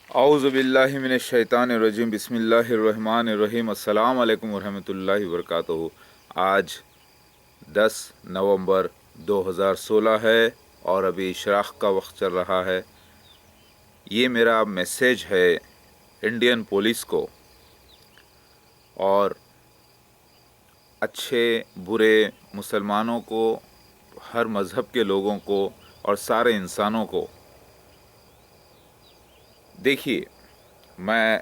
औज़ु बिल्लाहि मिनश शैतानिर रजीम बिस्मिल्लाहिर रहमानिर रहीम अस्सलाम वालेकुम वरहमतुल्लाहि वबरकातुहू। आज 10 नवंबर 2016 है और अभी इशराक़ का वक्त चल रहा है। ये मेरा मैसेज है इंडियन पुलिस को और अच्छे बुरे मुसलमानों को, हर मज़हब के लोगों को और सारे इंसानों को। देखिए, मैं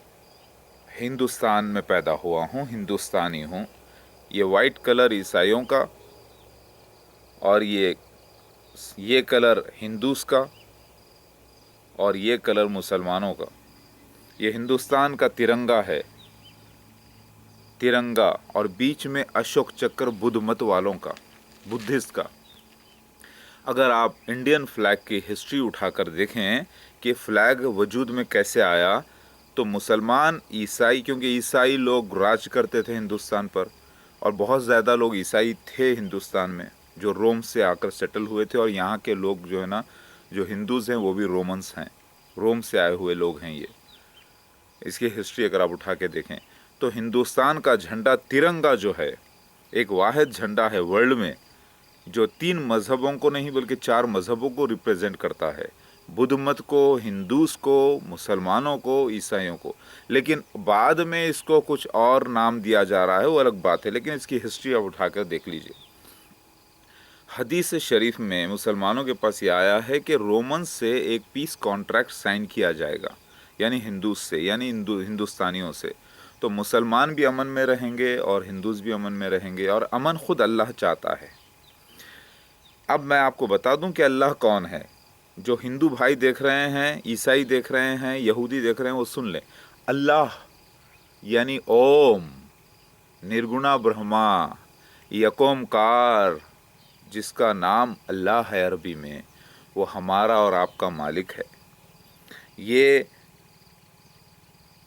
हिंदुस्तान में पैदा हुआ हूँ, हिंदुस्तानी हूँ। ये वाइट कलर ईसाइयों का और ये कलर हिंदूस का और ये कलर मुसलमानों का। ये हिंदुस्तान का तिरंगा है, तिरंगा, और बीच में अशोक चक्र बुद्ध मत वालों का, बुद्धिस्ट का। अगर आप इंडियन फ्लैग की हिस्ट्री उठाकर देखें कि फ्लैग वजूद में कैसे आया, तो मुसलमान, ईसाई, क्योंकि ईसाई लोग राज करते थे हिंदुस्तान पर और बहुत ज़्यादा लोग ईसाई थे हिंदुस्तान में, जो रोम से आकर सेटल हुए थे। और यहाँ के लोग जो है ना, जो हिंदूज़ हैं वो भी रोमन्स हैं, रोम से आए हुए लोग हैं ये। इसकी हिस्ट्री अगर आप उठा के देखें तो हिंदुस्तान का झंडा, तिरंगा जो है, एक वाहिद झंडा है वर्ल्ड में जो 3 मज़हबों को नहीं बल्कि 4 मज़हबों को रिप्रेजेंट करता है। बुद्ध मत को, हिंदूस को, मुसलमानों को, ईसाइयों को। लेकिन बाद में इसको कुछ और नाम दिया जा रहा है, वो अलग बात है, लेकिन इसकी हिस्ट्री आप उठाकर देख लीजिए। हदीस शरीफ में मुसलमानों के पास ये आया है कि रोमन से एक पीस कॉन्ट्रैक्ट साइन किया जाएगा, यानी हिंदूस से, यानी हिंदुस्तानियों से। तो मुसलमान भी अमन में रहेंगे और हिंदूस भी अमन में रहेंगे, और अमन खुद अल्लाह चाहता है। अब मैं आपको बता दूं कि अल्लाह कौन है। जो हिंदू भाई देख रहे हैं, ईसाई देख रहे हैं, यहूदी देख रहे हैं, वो सुन लें। अल्लाह यानी ओम, निर्गुणा ब्रह्मा, यकोमकार, जिसका नाम अल्लाह है अरबी में, वो हमारा और आपका मालिक है। ये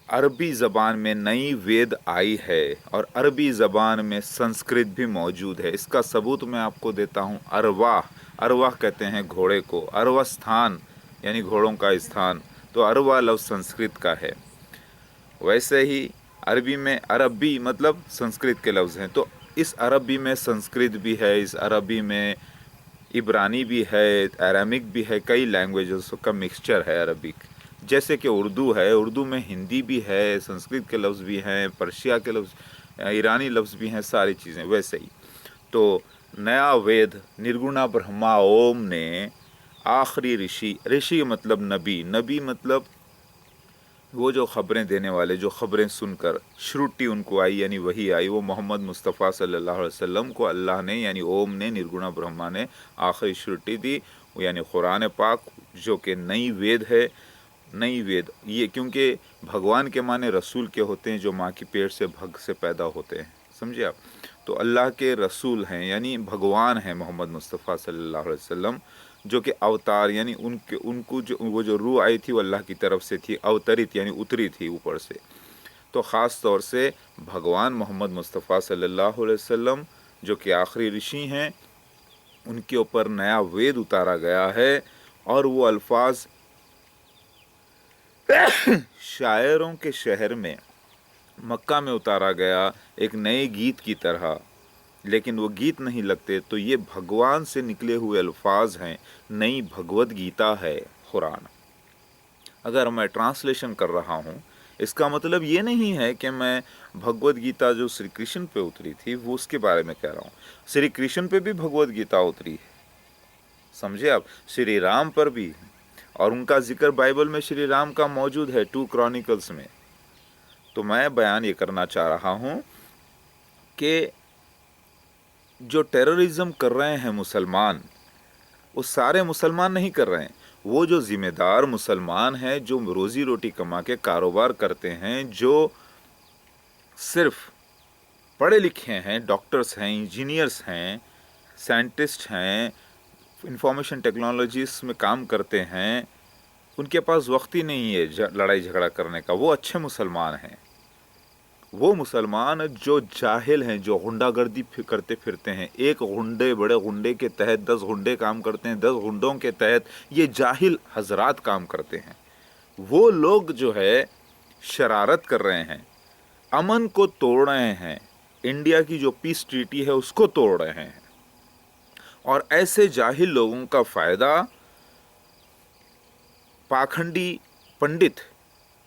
अरबी ज़बान में नई वेद आई है और अरबी ज़बान में संस्कृत भी मौजूद है। इसका सबूत मैं आपको देता हूँ। अरवाह, अरवाह कहते हैं घोड़े को, अरवा स्थान यानी घोड़ों का स्थान, तो अरवा लफ्ज़ संस्कृत का है। वैसे ही अरबी में अरबी मतलब संस्कृत के लफ्ज़ हैं, तो इस अरबी में संस्कृत भी है, इस अरबी में इब्रानी भी है, अरामिक भी है, कई लैंग्वेजेस का मिक्सचर है अरबिक। जैसे कि उर्दू है, उर्दू में हिंदी भी है, संस्कृत के लफ्ज़ भी हैं, पर्शिया के लफ्ज़, ईरानी लफ्ज़ भी हैं, सारी चीज़ें। वैसे ही तो नया वेद निर्गुणा ब्रह्मा ओम ने आखिरी ऋषि, ऋषि मतलब नबी, नबी मतलब वो जो ख़बरें देने वाले, जो ख़बरें सुनकर श्रुति उनको आई यानी वही आई, वो मोहम्मद मुस्तफ़ा सल्लल्लाहु अलैहि वसल्लम को अल्लाह ने यानी ओम ने, निर्गुणा ब्रह्मा ने आखिरी श्रुति दी, यानी कुरान पाक, जो कि नई वेद है। नई वेद ये, क्योंकि भगवान के माने रसूल के होते हैं जो माँ की पेट से भग से पैदा होते हैं, समझे आप। तो अल्लाह के रसूल हैं यानी भगवान हैं मोहम्मद मुस्तफ़ा सल्लल्लाहु अलैहि वसल्लम, जो कि अवतार यानी उनको जो वो जो रूह आई थी वो अल्लाह की तरफ से थी, अवतरित यानी उतरी थी ऊपर से। तो ख़ास तौर से भगवान मोहम्मद मुस्तफ़ा सल्लल्लाहु अलैहि वसल्लम जो कि आखिरी ऋषि हैं, उनके ऊपर नया वेद उतारा गया है। और वो अल्फाज शायरों के शहर में, मक्का में उतारा गया एक नए गीत की तरह, लेकिन वो गीत नहीं लगते। तो ये भगवान से निकले हुए अल्फाज हैं, नई भगवत गीता है कुरान। अगर मैं ट्रांसलेशन कर रहा हूँ, इसका मतलब ये नहीं है कि मैं भगवत गीता जो श्री कृष्ण पे उतरी थी वो उसके बारे में कह रहा हूँ। श्री कृष्ण पे भी भगवत गीता उतरी है, समझे आप, श्री राम पर भी, और उनका जिक्र बाइबल में श्री राम का मौजूद है 2 क्रॉनिकल्स में। तो मैं बयान ये करना चाह रहा हूँ कि जो टेररिज्म कर रहे हैं मुसलमान, वो सारे मुसलमान नहीं कर रहे हैं। वो जो ज़िम्मेदार मुसलमान हैं, जो रोज़ी रोटी कमा के कारोबार करते हैं, जो सिर्फ पढ़े लिखे हैं, डॉक्टर्स हैं, इंजीनियर्स हैं, साइंटिस्ट हैं, इंफॉर्मेशन टेक्नोलॉजीज़ में काम करते हैं, उनके पास वक्त ही नहीं है लड़ाई झगड़ा करने का, वो अच्छे मुसलमान हैं। वो मुसलमान जो जाहिल हैं, जो गुंडागर्दी करते फिरते हैं, एक गुंडे, बड़े गुंडे के तहत 10 गुंडे काम करते हैं, 10 गुंडों के तहत ये जाहिल हजरात काम करते हैं, وہ لوگ جو ہے شرارت کر رہے ہیں، امن کو توڑ رہے ہیں، انڈیا کی جو پیس ٹریٹی ہے اس کو توڑ رہے ہیں، اور ایسے جاہل لوگوں کا فائدہ پاکھنڈی پنڈت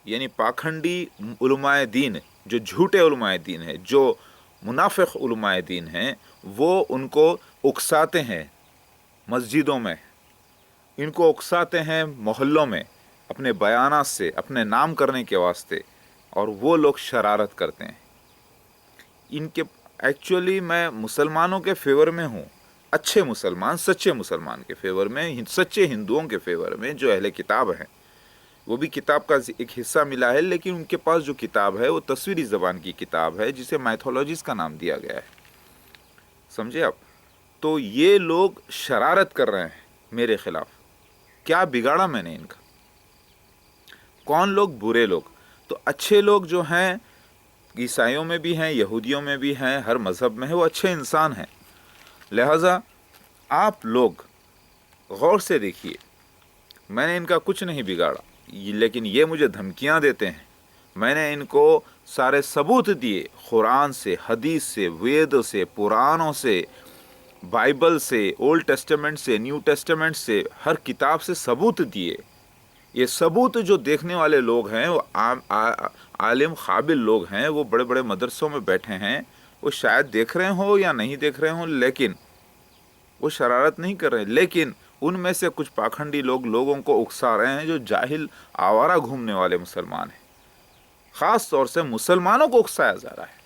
یعنی پاکھنڈی علماء دین، جو جھوٹے علماء دین ہیں، جو منافق علماء دین ہیں، وہ ان کو اکساتے ہیں مسجدوں میں، ان کو اکساتے ہیں محلوں میں اپنے بیانات سے، اپنے نام کرنے کے واسطے، اور وہ لوگ شرارت کرتے ہیں ان کے۔ ایکچولی میں مسلمانوں کے فیور میں ہوں، اچھے مسلمان، سچے مسلمان کے فیور میں، سچے ہندوؤں کے فیور میں، جو اہل کتاب ہیں۔ وہ بھی کتاب کا ایک حصہ ملا ہے، لیکن ان کے پاس جو کتاب ہے وہ تصویری زبان کی کتاب ہے، جسے میتھولوجیز کا نام دیا گیا ہے، سمجھے آپ؟ تو یہ لوگ شرارت کر رہے ہیں میرے خلاف۔ کیا بگاڑا میں نے ان کا؟ کون لوگ؟ برے لوگ۔ تو اچھے لوگ جو ہیں، عیسائیوں میں بھی ہیں، یہودیوں میں بھی ہیں، ہر مذہب میں ہے، وہ اچھے انسان ہیں۔ لہٰذا آپ لوگ غور سے دیکھیے، میں نے ان کا کچھ نہیں بگاڑا، لیکن یہ مجھے دھمکیاں دیتے ہیں۔ میں نے ان کو سارے ثبوت دیے، قرآن سے، حدیث سے، وید سے، پرانوں سے، بائبل سے، اولڈ ٹیسٹمنٹ سے، نیو ٹیسٹمنٹ سے، ہر کتاب سے ثبوت دیے۔ یہ ثبوت جو دیکھنے والے لوگ ہیں، وہ عالم قابل لوگ ہیں، وہ بڑے بڑے مدرسوں میں بیٹھے ہیں، وہ شاید دیکھ رہے ہوں یا نہیں دیکھ رہے ہوں، لیکن وہ شرارت نہیں کر رہے۔ لیکن ان میں سے کچھ پاکھنڈی لوگ لوگوں کو اکسا رہے ہیں، جو جاہل آوارہ گھومنے والے مسلمان ہیں، خاص طور سے مسلمانوں کو اکسایا جا رہا ہے۔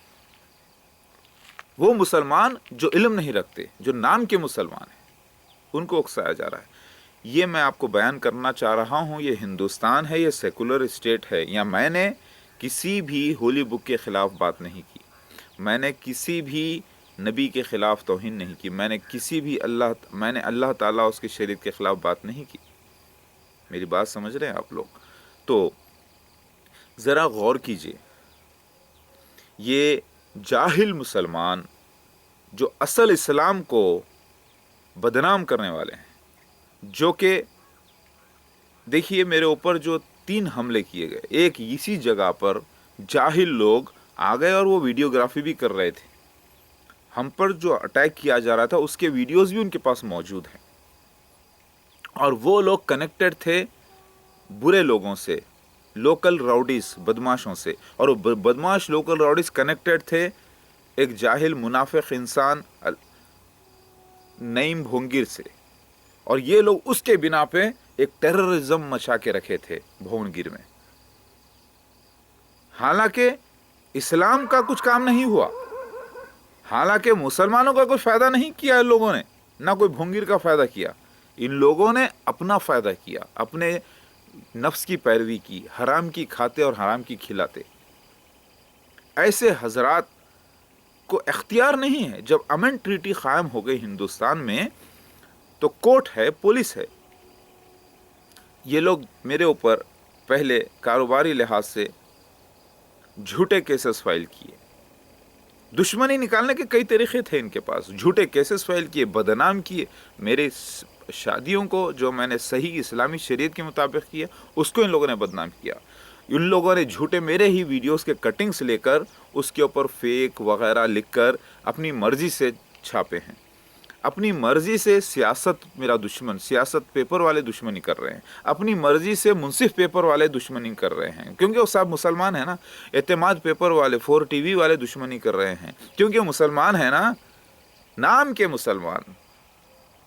وہ مسلمان جو علم نہیں رکھتے، جو نام کے مسلمان ہیں، ان کو اکسایا جا رہا ہے۔ یہ میں آپ کو بیان کرنا چاہ رہا ہوں، یہ ہندوستان ہے، یہ سیکولر اسٹیٹ ہے۔ یا میں نے کسی بھی ہولی بک کے خلاف بات نہیں کی، میں نے کسی بھی نبی کے خلاف توہین نہیں کی، میں نے اللہ تعالیٰ اس کی شریعت کے خلاف بات نہیں کی۔ میری بات سمجھ رہے ہیں آپ لوگ؟ تو ذرا غور کیجئے، یہ جاہل مسلمان جو اصل اسلام کو بدنام کرنے والے ہیں، جو کہ دیکھیے میرے اوپر جو 3 حملے کیے گئے، ایک اسی جگہ پر جاہل لوگ آ گئے اور وہ ویڈیوگرافی بھی کر رہے تھے۔ ہم پر جو اٹیک کیا جا رہا تھا اس کے ویڈیوز بھی ان کے پاس موجود ہیں، اور وہ لوگ کنیکٹڈ تھے برے لوگوں سے، لوکل راؤڈیز، بدماشوں سے، اور وہ بدماش لوکل راؤڈیز کنیکٹڈ تھے ایک جاہل منافق انسان نعیم بھونگیر سے، اور یہ لوگ اس کے بنا پہ ایک ٹیررزم مچا کے رکھے تھے بھونگیر میں۔ حالانکہ اسلام کا کچھ کام نہیں ہوا، حالانکہ مسلمانوں کا کوئی فائدہ نہیں کیا ان لوگوں نے، نہ کوئی بھونگیر کا فائدہ کیا۔ ان لوگوں نے اپنا فائدہ کیا، اپنے نفس کی پیروی کی، حرام کی کھاتے اور حرام کی کھلاتے۔ ایسے حضرات کو اختیار نہیں ہے۔ جب امن ٹریٹی قائم ہو گئی ہندوستان میں، تو کورٹ ہے، پولیس ہے۔ یہ لوگ میرے اوپر پہلے کاروباری لحاظ سے جھوٹے کیسز فائل کیے، دشمنی نکالنے کے کئی طریقے تھے ان کے پاس، جھوٹے کیسز فائل کیے، بدنام کیے۔ میرے شادیوں کو جو میں نے صحیح اسلامی شریعت کے مطابق کیا، اس کو ان لوگوں نے بدنام کیا۔ ان لوگوں نے جھوٹے میرے ہی ویڈیوز کے کٹنگز لے کر اس کے اوپر فیک وغیرہ لکھ کر اپنی مرضی سے چھاپے ہیں، اپنی مرضی سے سیاست، میرا دشمن، سیاست پیپر والے دشمنی کر رہے ہیں، اپنی مرضی سے منصف پیپر والے دشمنی کر رہے ہیں، کیونکہ وہ صاحب مسلمان ہیں نا۔ اعتماد پیپر والے، 4 ٹی وی والے دشمنی کر رہے ہیں، کیونکہ مسلمان ہیں نا، نام کے مسلمان۔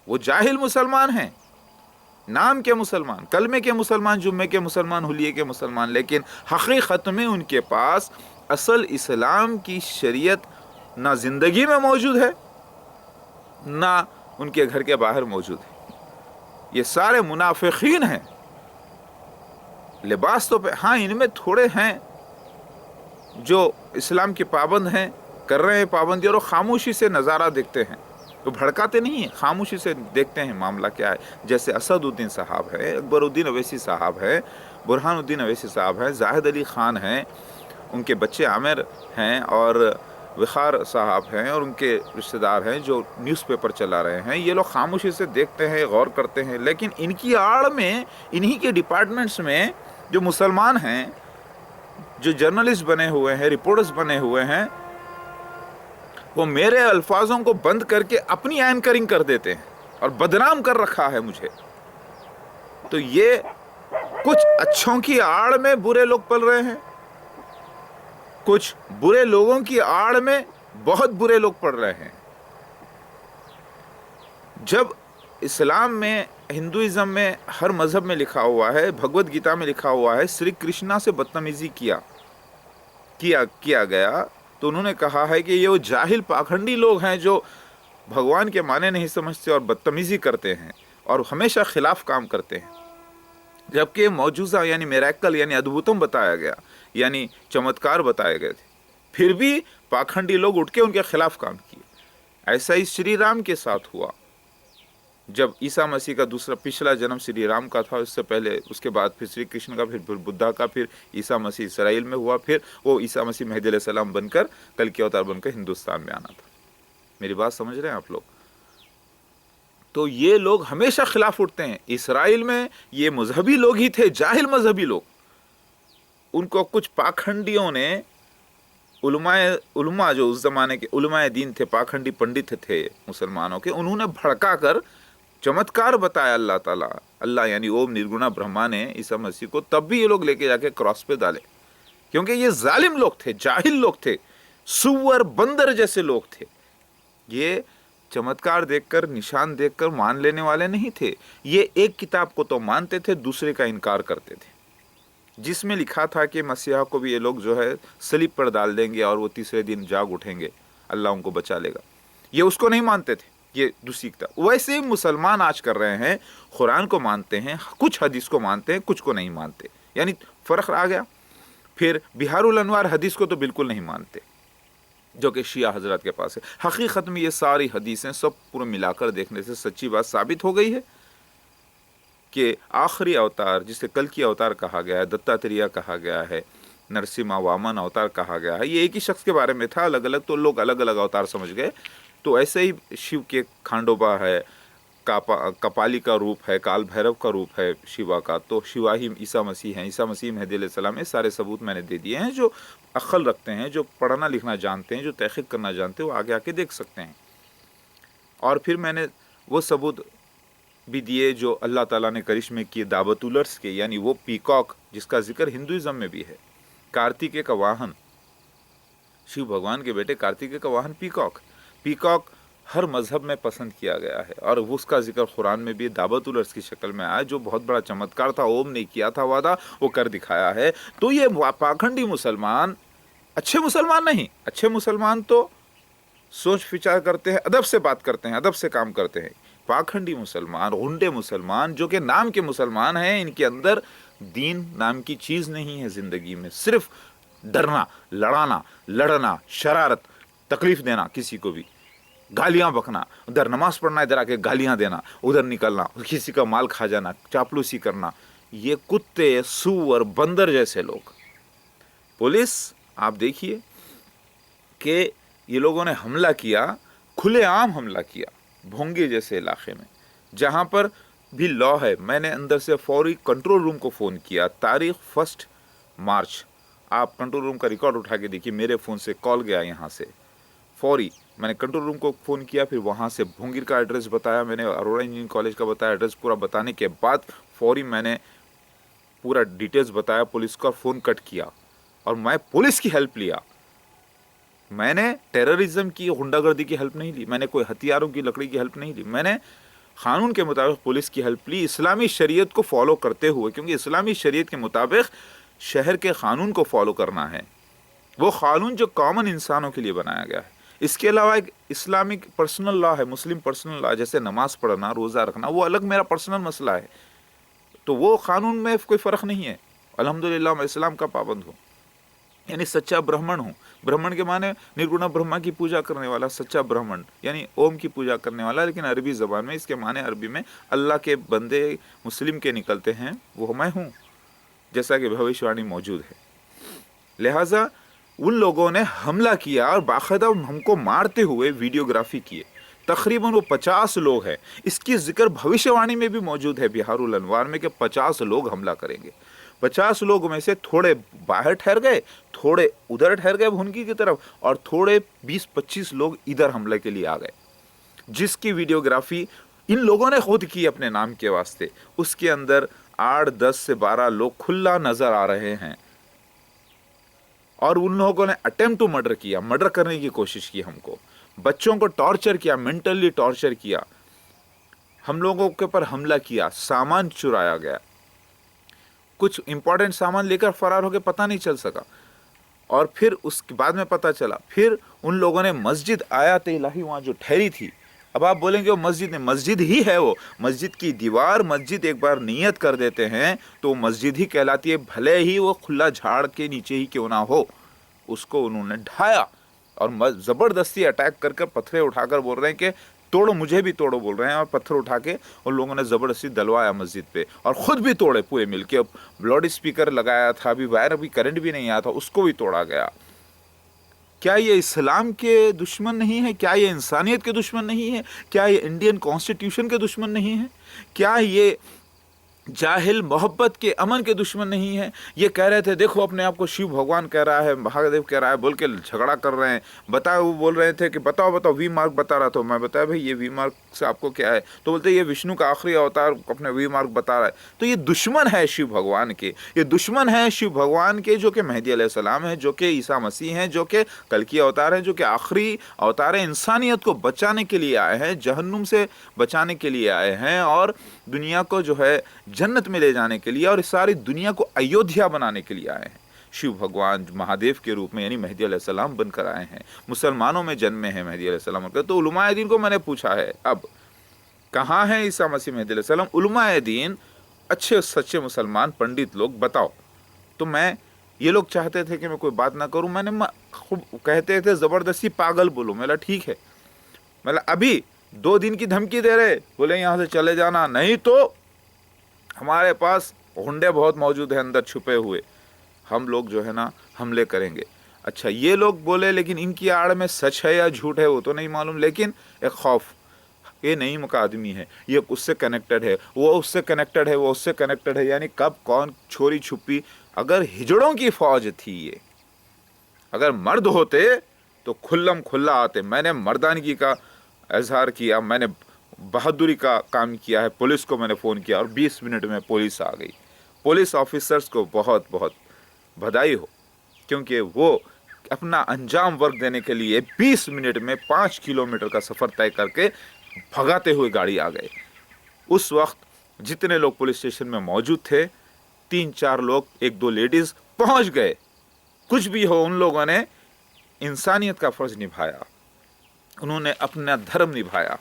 وہ جاہل مسلمان ہیں، نام کے مسلمان، کلمے کے مسلمان، جمعے کے مسلمان، حلیے کے مسلمان، لیکن حقیقت میں ان کے پاس اصل اسلام کی شریعت نہ زندگی میں موجود ہے، نہ ان کے گھر کے باہر موجود ہے۔ یہ سارے منافقین ہیں۔ لباس تو ہاں ان میں تھوڑے ہیں جو اسلام کے پابند ہیں، کر رہے ہیں پابندی، اور وہ خاموشی سے نظارہ دیکھتے ہیں، تو بھڑکاتے نہیں ہیں، خاموشی سے دیکھتے ہیں معاملہ کیا ہے۔ جیسے اسد الدین صاحب ہے، اکبر الدین اویسی صاحب ہے، برہان الدین اویسی صاحب ہیں، زاہد علی خان ہیں، ان کے بچے عامر ہیں، اور وقار صاحب ہیں، اور ان کے رشتہ دار ہیں جو نیوز پیپر چلا رہے ہیں۔ یہ لوگ خاموشی سے دیکھتے ہیں، غور کرتے ہیں، لیکن ان کی آڑ میں، انہی کے ڈپارٹمنٹس میں جو مسلمان ہیں، جو جرنلسٹ بنے ہوئے ہیں، رپورٹرز بنے ہوئے ہیں، وہ میرے الفاظوں کو بند کر کے اپنی اینکرنگ کر دیتے ہیں اور بدنام کر رکھا ہے مجھے. تو یہ کچھ اچھوں کی آڑ میں برے لوگ پل رہے ہیں، کچھ برے لوگوں کی آڑ میں بہت برے لوگ پڑ رہے ہیں. جب اسلام میں، ہندوازم میں، ہر مذہب میں لکھا ہوا ہے، بھگوت گیتا میں لکھا ہوا ہے، شری کرشنا سے بدتمیزی کیا گیا، تو انہوں نے کہا ہے کہ یہ وہ جاہل پاکھنڈی لوگ ہیں جو بھگوان کے معنی نہیں سمجھتے اور بدتمیزی کرتے ہیں اور ہمیشہ خلاف کام کرتے ہیں. جبکہ معجزہ یعنی میریکل یعنی ادبھوتم بتایا گیا، یعنی چمتکار بتائے گئے تھے، پھر بھی پاکھنڈی لوگ اٹھ کے ان کے خلاف کام کیے. ایسا ہی شری رام کے ساتھ ہوا. جب عیسیٰ مسیح کا پچھلا جنم شری رام کا تھا، اس سے پہلے، اس کے بعد پھر شری کرشن کا، پھر بدھا کا، پھر عیسیٰ مسیح اسرائیل میں ہوا، پھر وہ عیسیٰ مسیح مہدی علیہ السلام بن کر کل کی اوتار بن کر ہندوستان میں آنا تھا. میری بات سمجھ رہے ہیں آپ لوگ؟ تو یہ لوگ ہمیشہ خلاف اٹھتے ہیں. اسرائیل میں یہ مذہبی لوگ ہی تھے، جاہل مذہبی لوگ. ان کو کچھ پاکھنڈیوں نے، علماء جو اس زمانے کے علماء دین تھے، پاکھنڈی پنڈت تھے مسلمانوں کے، انہوں نے بھڑکا کر چمتکار بتایا اللہ تعالیٰ، اللہ یعنی اوم نرگنا برہما نے عیسیٰ مسیح کو، تب بھی یہ لوگ لے کے جا کے کراس پہ ڈالے، کیونکہ یہ ظالم لوگ تھے، جاہل لوگ تھے، سور بندر جیسے لوگ تھے. یہ چمتکار دیکھ کر، نشان دیکھ کر مان لینے والے نہیں تھے. یہ ایک کتاب کو تو مانتے تھے، دوسرے کا انکار کرتے تھے، جس میں لکھا تھا کہ مسیحا کو بھی یہ لوگ جو ہے صلیب پر ڈال دیں گے اور وہ تیسرے دن جاگ اٹھیں گے، اللہ ان کو بچا لے گا. یہ اس کو نہیں مانتے تھے، یہ دوسری کتاب. ویسے ہی مسلمان آج کر رہے ہیں، قرآن کو مانتے ہیں، کچھ حدیث کو مانتے ہیں، کچھ کو نہیں مانتے. یعنی فرق آ گیا. پھر بہار الانوار حدیث کو تو بالکل نہیں مانتے، جو کہ شیعہ حضرات کے پاس ہے. حقیقت میں یہ ساری حدیثیں سب پورے ملا کر دیکھنے سے سچی بات ثابت ہو گئی ہے کہ آخری اوتار جسے کل کی اوتار کہا گیا ہے، دتاتریہ کہا گیا ہے، نرسمہا وامن اوتار کہا گیا ہے، یہ ایک ہی شخص کے بارے میں تھا. الگ الگ تو لوگ الگ الگ اوتار سمجھ گئے. تو ایسے ہی شیو کے کھانڈوبا ہے، کپالی کا روپ ہے، کال بھیرو کا روپ ہے شیوا کا، تو شیوا ہی عیسیٰ مسیح ہیں، عیسیٰ مسیح مہدی علیہ السلام. یہ سارے ثبوت میں نے دے دیے ہیں. جو عقل رکھتے ہیں، جو پڑھنا لکھنا جانتے ہیں، جو تحقیق کرنا جانتے ہیں، وہ آگے آ کے دیکھ سکتے ہیں. اور پھر میں نے وہ ثبوت بھی دیے جو اللہ تعالیٰ نے کرشمے کیے دعوتولرس کے، یعنی وہ پیکاک جس کا ذکر ہندوازم میں بھی ہے، کارتکے کا واہن، شیو بھگوان کے بیٹے کارتکے کا واہن پیکاک ہر مذہب میں پسند کیا گیا ہے، اور اس کا ذکر قرآن میں بھی دعوتولرس کی شکل میں آیا، جو بہت بڑا چمتکار تھا. اوم نے کیا تھا وعدہ، وہ کر دکھایا ہے. تو یہ پاکھنڈی مسلمان اچھے مسلمان نہیں. اچھے مسلمان تو سوچ وچار کرتے ہیں، ادب سے بات کرتے ہیں، ادب سے کام کرتے ہیں. پاکھنڈی مسلمان، غنڈے مسلمان، جو کہ نام کے مسلمان ہیں، ان کے اندر دین نام کی چیز نہیں ہے. زندگی میں صرف ڈرنا، لڑنا، شرارت، تکلیف دینا کسی کو بھی، گالیاں بکنا، ادھر نماز پڑھنا ادھر آ کے گالیاں دینا، ادھر نکلنا، کسی کا مال کھا جانا، چاپلوسی کرنا. یہ کتے، سور، بندر جیسے لوگ. پولیس آپ دیکھیے کہ یہ لوگوں نے حملہ کیا، کھلے عام حملہ کیا بھونگے جیسے علاقے میں، جہاں پر بھی لا ہے. میں نے اندر سے فوری کنٹرول روم کو فون کیا. تاریخ 1 مارچ، آپ کنٹرول روم کا ریکارڈ اٹھا کے دیکھیے، میرے فون سے کال گیا یہاں سے فوری. میں نے کنٹرول روم کو فون کیا، پھر وہاں سے بھونگیر کا ایڈریس بتایا، میں نے اروڑا انجینئرنگ کالج کا بتایا. ایڈریس پورا بتانے کے بعد فوری میں نے پورا ڈیٹیلز بتایا، پولیس کا فون کٹ کیا، اور میں پولیس کی ہیلپ لیا. میں نے ٹیررزم کی، غنڈہ گردی کی ہیلپ نہیں لی، میں نے کوئی ہتھیاروں کی لکڑی کی ہیلپ نہیں لی. میں نے قانون کے مطابق پولیس کی ہیلپ لی، اسلامی شریعت کو فالو کرتے ہوئے، کیونکہ اسلامی شریعت کے مطابق شہر کے قانون کو فالو کرنا ہے. وہ قانون جو کامن انسانوں کے لیے بنایا گیا ہے. اس کے علاوہ ایک اسلامک پرسنل لا ہے، مسلم پرسنل لا، جیسے نماز پڑھنا، روزہ رکھنا، وہ الگ میرا پرسنل مسئلہ ہے. تو وہ قانون میں کوئی فرق نہیں ہے. الحمدللہ میں اسلام کا پابند ہوں، یعنی سچا برہمن ہوں. برہمن کے معنی نرگنا برہما کی پوجا کرنے والا، سچا برہمن یعنی اوم کی پوجا کرنے والا. لیکن عربی زبان میں اس کے معنی عربی میں اللہ کے بندے مسلم کے نکلتے ہیں، وہ میں ہوں، جیسا کہ بھوشوانی موجود ہے. لہٰذا ان لوگوں نے حملہ کیا اور باقاعدہ ہم کو مارتے ہوئے ویڈیوگرافی کیے. تقریباً وہ 50 لوگ ہیں. اس کی ذکر بھوشوانی میں بھی موجود ہے بہار الانوار میں کہ 50 لوگ حملہ کریں گے. 50 लोगों में से थोड़े बाहर ठहर गए, थोड़े उधर ठहर गए भुनकी की तरफ, और थोड़े 20-25 लोग इधर हमले के लिए आ गए, जिसकी वीडियोग्राफी इन लोगों ने खुद की अपने नाम के वास्ते। उसके अंदर 8, 10 से 12 लोग खुला नजर आ रहे हैं, और उन लोगों ने अटेम्प्ट टू मर्डर किया, मर्डर करने की कोशिश की, हमको, बच्चों को टॉर्चर किया, मेंटली टॉर्चर किया, हम लोगों के ऊपर हमला किया, सामान चुराया गया, कुछ इंपॉर्टेंट सामान लेकर फरार होकर पता नहीं चल सका। और फिर उसके बाद में पता चला, फिर उन लोगों ने मस्जिद आयत इलाही वहाँ जो ठहरी थी, अब आप बोलेंगे वो मस्जिद नहीं, मस्जिद ही है वो, मस्जिद की दीवार, मस्जिद एक बार नियत कर देते हैं तो मस्जिद ही कहलाती है, भले ही वो खुला झाड़ के नीचे ही क्यों ना हो। उसको उन्होंने ढाया और ज़बरदस्ती अटैक कर पत्थरें उठाकर बोल रहे हैं कि तोड़ो, मुझे भी तोड़ो बोल रहे हैं, और पत्थर उठा के उन लोगों ने ज़बरदस्ती दलवाया मस्जिद पे, और ख़ुद भी तोड़े पूरे मिलके। लाउड स्पीकर लगाया था, अभी वायर, अभी करंट भी नहीं आया था, उसको भी तोड़ा गया। क्या ये इस्लाम के दुश्मन नहीं है? क्या ये इंसानियत के दुश्मन नहीं है? क्या ये इंडियन कॉन्स्टिट्यूशन के दुश्मन नहीं है? क्या ये जाहिल मोहब्बत के अमन के दुश्मन नहीं है? ये कह रहे थे देखो अपने आप को शिव भगवान कह रहा है, महादेव कह रहा है, बोल के झगड़ा कर रहे हैं। बताओ, वो बोल रहे थे कि बताओ बताओ, वी मार्क बता रहा था, मैं बताया भाई ये वी मार्क से आपको क्या है, तो बोलते ये विष्णु का आखिरी अवतार अपने वी मार्क बता रहा है। तो ये दुश्मन है शिव भगवान के, ये दुश्मन है शिव भगवान के, जो कि मेहदी अलैहिस्सलाम है, जो कि ईसा मसीह हैं, जो कि कल की अवतार है, जो कि आखिरी अवतार है, इंसानियत को बचाने के लिए आए हैं, जहन्नुम से बचाने के लिए आए हैं, और दुनिया को जो है जन्नत में ले जाने के लिए, और इस सारी दुनिया को अयोध्या बनाने के लिए आए हैं। शिव भगवान महादेव के रूप में यानी मेहदी अलैहिस्सलाम बनकर आए हैं, मुसलमानों में जन्मे हैं मेहदी अलैहिस्सलाम। तो उलमाए दीन को मैंने पूछा है, अब कहाँ है ईसा मसीह मेहदी अलैहिस्सलाम? उलमाए दीन, अच्छे सच्चे मुसलमान पंडित लोग बताओ। तो मैं, ये लोग चाहते थे कि मैं कोई बात ना करूं, मैंने खूब कहते थे ज़बरदस्ती पागल बोलो, मेरा ठीक है, मतलब अभी 2 दिन की धमकी दे रहे, बोले यहाँ से चले जाना, नहीं तो हमारे पास गुंडे बहुत मौजूद हैं अंदर छुपे हुए, हम लोग जो है ना हमले करेंगे। अच्छा, ये लोग बोले, लेकिन इनकी आड़ में सच है या झूठ है वो तो नहीं मालूम, लेकिन एक खौफ, ये नईम का आदमी है, ये उससे कनेक्टेड है, वो उससे कनेक्टेड है, वो उससे कनेक्टेड है, यानी कब कौन छोरी छुपी। अगर हिजड़ों की फौज थी ये, अगर मर्द होते तो खुल्लम खुल्ला आते। मैंने मर्दानगी का इजहार किया, मैंने बहादुरी का काम किया है, पुलिस को मैंने फ़ोन किया और 20 मिनट में पुलिस आ गई। पुलिस ऑफिसर्स को बहुत बहुत बधाई हो, क्योंकि वो अपना अंजाम वर्क देने के लिए 20 मिनट में 5 किलोमीटर का सफ़र तय करके भगाते हुए गाड़ी आ गए। उस वक्त जितने लोग पुलिस स्टेशन में मौजूद थे, 3-4 लोग, 1-2 लेडीज़ पहुंच गए। कुछ भी हो, उन लोगों ने इंसानियत का फ़र्ज़ निभाया, उन्होंने अपना धर्म निभाया,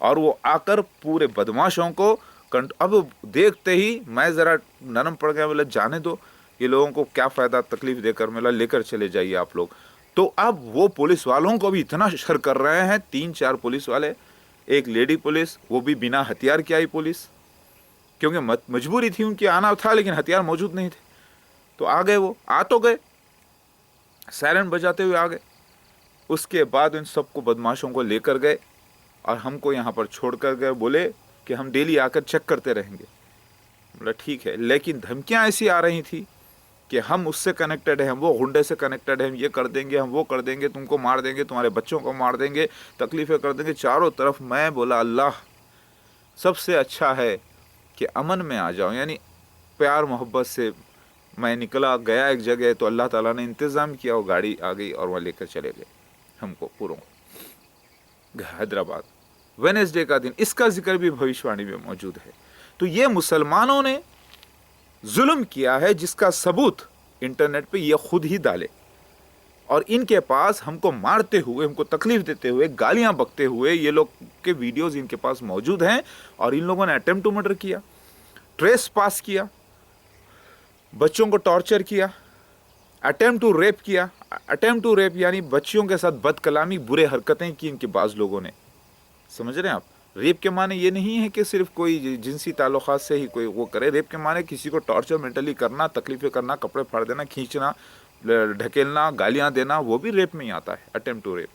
और वो आकर पूरे बदमाशों को अब देखते ही मैं ज़रा नरम पड़ गया, बोला जाने दो, ये लोगों को क्या फ़ायदा तकलीफ़ देकर, मेरा लेकर चले जाइए आप लोग। तो अब वो पुलिस वालों को भी इतना शर कर रहे हैं, 3-4 पुलिस वाले, एक लेडी पुलिस, वो भी बिना हथियार की आई पुलिस, क्योंकि मजबूरी थी, उनकी आना था, लेकिन हथियार मौजूद नहीं थे। तो आ गए, वो आ तो गए, सायरन बजाते हुए आ गए। उसके बाद इन सबको बदमाशों को लेकर गए और हमको यहाँ पर छोड़ कर गए, बोले कि हम डेली आकर चेक करते रहेंगे। बोला ठीक है, लेकिन धमकियाँ ऐसी आ रही थी कि हम उससे कनेक्टेड हैं, हम वो गुंडे से कनेक्टेड हैं, हम ये कर देंगे, हम वो कर देंगे, तुमको मार देंगे, तुम्हारे बच्चों को मार देंगे, तकलीफ़ें कर देंगे, चारों तरफ। मैं बोला अल्लाह, सबसे अच्छा है कि अमन में आ जाओ, यानी प्यार मोहब्बत से मैं निकला गया एक जगह, तो अल्लाह ताला ने इंतज़ाम किया, वो गाड़ी आ गई और वहाँ लेकर चले गए हमको पूरों हैदराबाद। वेनेसडे का दिन, इसका जिक्र भी भविष्यवाणी में मौजूद है। तो ये मुसलमानों ने जुल्म किया है, जिसका सबूत इंटरनेट पे ये खुद ही डाले, और इनके पास हमको मारते हुए, हमको तकलीफ देते हुए, गालियां बकते हुए, ये लोग के वीडियोस इनके पास मौजूद हैं। और इन लोगों ने अटेम्प्ट टू मर्डर किया, ट्रेस पास किया, बच्चों को टॉर्चर किया, अटेम्प्ट टू रेप किया। अटेम्प्ट टू रेप यानी बच्चियों के साथ बदकलामी, बुरे हरकतें की इनके बाज़ लोगों ने। समझ रहे हैं आप? रेप के माने ये नहीं है कि सिर्फ कोई जिनसी ताल्लुकात से ही कोई वो करे। रेप के माने किसी को टॉर्चर मेंटली करना, तकलीफ़ें करना, कपड़े फाड़ देना, खींचना, ढकेलना, गालियां देना, वो भी रेप में ही आता है, अटेम्प्ट टू रेप।